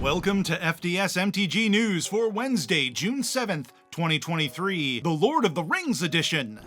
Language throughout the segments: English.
Welcome to FDS MTG News for Wednesday, June 7th, 2023, the Lord of the Rings edition.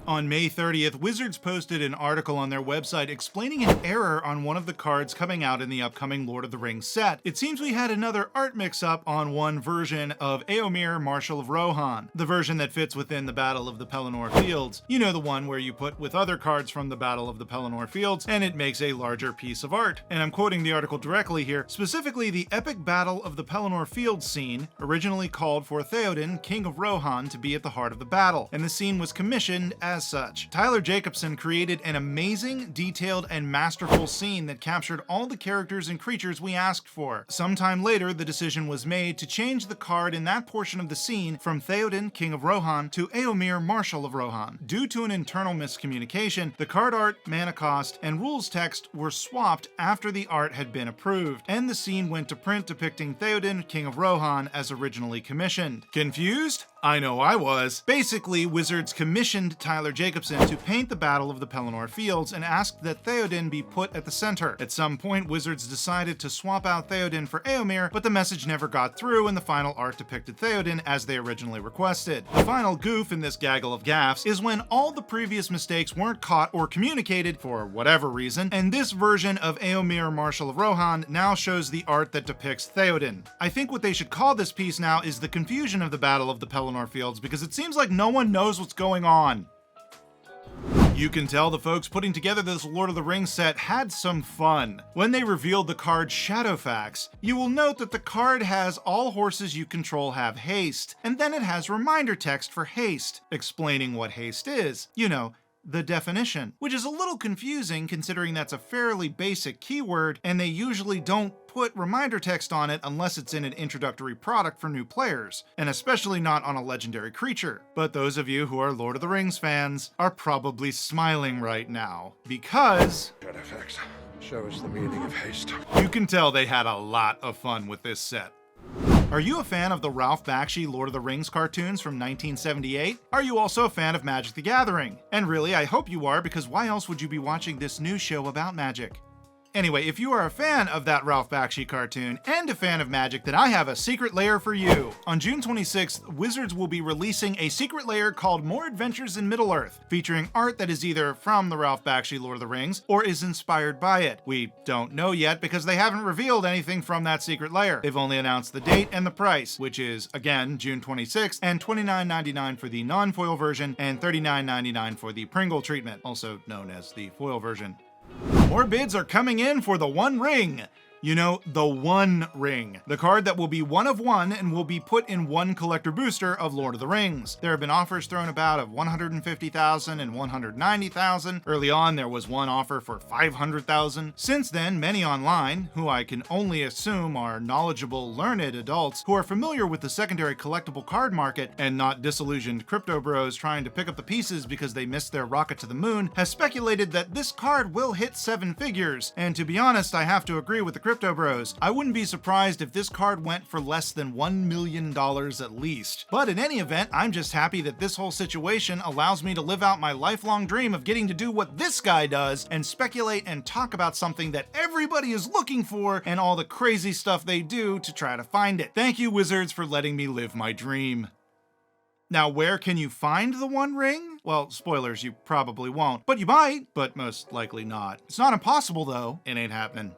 On May 30th, Wizards posted an article on their website explaining an error on one of the cards coming out in the upcoming Lord of the Rings set. It seems we had another art mix-up on one version of Éomer, Marshal of Rohan, the version that fits within the Battle of the Pelennor Fields. You know, the one where you put with other cards from the Battle of the Pelennor Fields, and it makes a larger piece of art. And I'm quoting the article directly here. Specifically, the epic Battle of the Pelennor Fields scene originally called for Theoden, King of Rohan, to be at the heart of the battle, and the scene was commissioned as such. Tyler Jacobson created an amazing, detailed, and masterful scene that captured all the characters and creatures we asked for. Sometime later, the decision was made to change the card in that portion of the scene from Theoden, King of Rohan, to Éomer, Marshal of Rohan. Due to an internal miscommunication, the card art, mana cost, and rules text were swapped after the art had been approved, and the scene went to print depicting Theoden, King of Rohan, as originally commissioned. Confused? I know I was. Basically, Wizards commissioned Tyler Jacobson to paint the Battle of the Pelennor Fields and asked that Theoden be put at the center. At some point, Wizards decided to swap out Theoden for Éomer, but the message never got through and the final art depicted Theoden as they originally requested. The final goof in this gaggle of gaffes is when all the previous mistakes weren't caught or communicated for whatever reason, and this version of Éomer, Marshal of Rohan now shows the art that depicts Theoden. I think what they should call this piece now is the confusion of the Battle of the Pelennor Fields, because it seems like no one knows what's going on. You can tell the folks putting together this Lord of the Rings set had some fun. When they revealed the card Shadowfax, you will note that the card has all horses you control have haste, and then it has reminder text for haste, explaining what haste is. You know, the definition, which is a little confusing considering that's a fairly basic keyword, and they usually don't put reminder text on it unless it's in an introductory product for new players, and especially not on a legendary creature. But those of you who are Lord of the Rings fans are probably smiling right now, because Shadowfax, show us the meaning of haste. You can tell they had a lot of fun with this set. Are you a fan of the Ralph Bakshi Lord of the Rings cartoons from 1978? Are you also a fan of Magic the Gathering? And really, I hope you are, because why else would you be watching this new show about magic? Anyway, if you are a fan of that Ralph Bakshi cartoon and a fan of Magic, then I have a secret lair for you. On June 26th, Wizards will be releasing a secret lair called More Adventures in Middle-earth, featuring art that is either from the Ralph Bakshi Lord of the Rings or is inspired by it. We don't know yet because they haven't revealed anything from that secret lair. They've only announced the date and the price, which is, again, June 26th, and $29.99 for the non-foil version and $39.99 for the Pringle treatment, also known as the foil version. More bids are coming in for the One Ring. You know, the One Ring, the card that will be one of one and will be put in one collector booster of Lord of the Rings. There have been offers thrown about of $150,000 and $190,000. Early on, there was one offer for $500,000. Since then, many online, who I can only assume are knowledgeable, learned adults who are familiar with the secondary collectible card market and not disillusioned crypto bros trying to pick up the pieces because they missed their rocket to the moon, has speculated that this card will hit 7 figures. And to be honest, I have to agree with the crypto bros. I wouldn't be surprised if this card went for less than $1 million at least. But in any event, I'm just happy that this whole situation allows me to live out my lifelong dream of getting to do what this guy does and speculate and talk about something that everybody is looking for and all the crazy stuff they do to try to find it. Thank you, Wizards, for letting me live my dream. Now, where can you find the One Ring? Well, spoilers, you probably won't. But you might, but most likely not. It's not impossible, though. It ain't happening.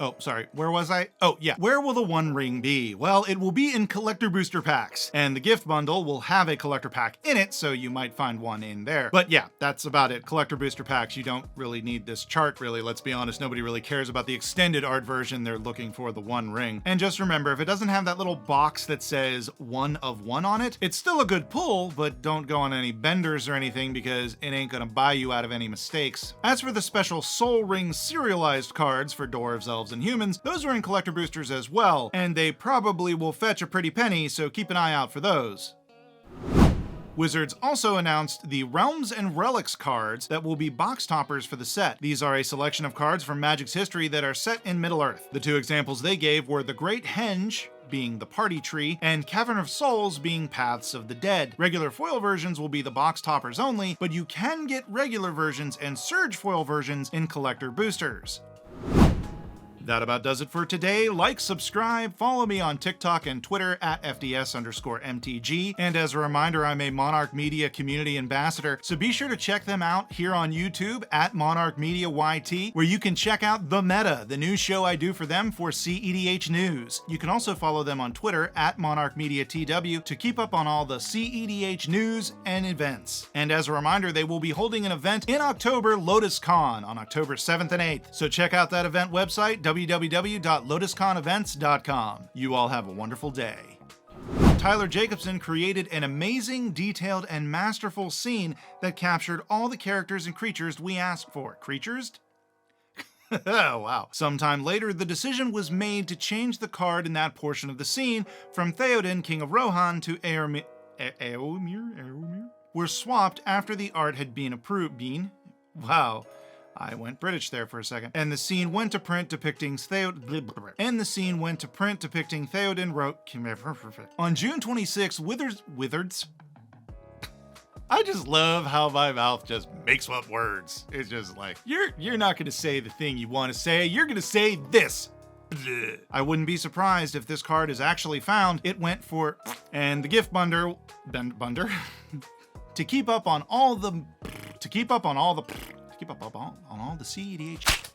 Oh, sorry, where was I? Oh, yeah. Where will the One Ring be? Well, it will be in collector booster packs, and the gift bundle will have a collector pack in it, so you might find one in there. But yeah, that's about it. Collector booster packs, you don't really need this chart, really. Let's be honest, nobody really cares about the extended art version. They're looking for the One Ring. And just remember, if it doesn't have that little box that says one of one on it, it's still a good pull, but don't go on any benders or anything because it ain't gonna buy you out of any mistakes. As for the special Soul Ring serialized cards for dwarves, elves, and humans, those are in collector boosters as well, and they probably will fetch a pretty penny, so keep an eye out for those. Wizards also announced the Realms and Relics cards that will be box toppers for the set. These are a selection of cards from Magic's history that are set in Middle-earth. The two examples they gave were the Great Henge, being the Party Tree, and Cavern of Souls being Paths of the Dead. Regular foil versions will be the box toppers only, but you can get regular versions and Surge foil versions in collector boosters. That about does it for today. Like, subscribe, follow me on TikTok and Twitter at FDS_MTG. And as a reminder, I'm a Monarch Media community ambassador, so be sure to check them out here on YouTube at Monarch Media YT, where you can check out The Meta, the new show I do for them for CEDH News. You can also follow them on Twitter at Monarch Media TW to keep up on all the CEDH news and events. And as a reminder, they will be holding an event in October, LotusCon, on October 7th and 8th. So check out that event website, www.lotusconevents.com. You all have a wonderful day. Tyler Jacobson created an amazing, detailed, and masterful scene that captured all the characters and creatures we asked for. Creatures? Oh, wow. Sometime later, the decision was made to change the card in that portion of the scene from Theoden, King of Rohan, to Éomer were swapped after the art had been approved. Wow. I went British there for a second. And the scene went to print depicting Theoden wrote on June 26, Wizards. I just love how my mouth just makes up words. It's just like, you're not gonna say the thing you want to say, you're gonna say this. I wouldn't be surprised if this card is actually found. It went for, and the gift bunder to keep up on all the CEDH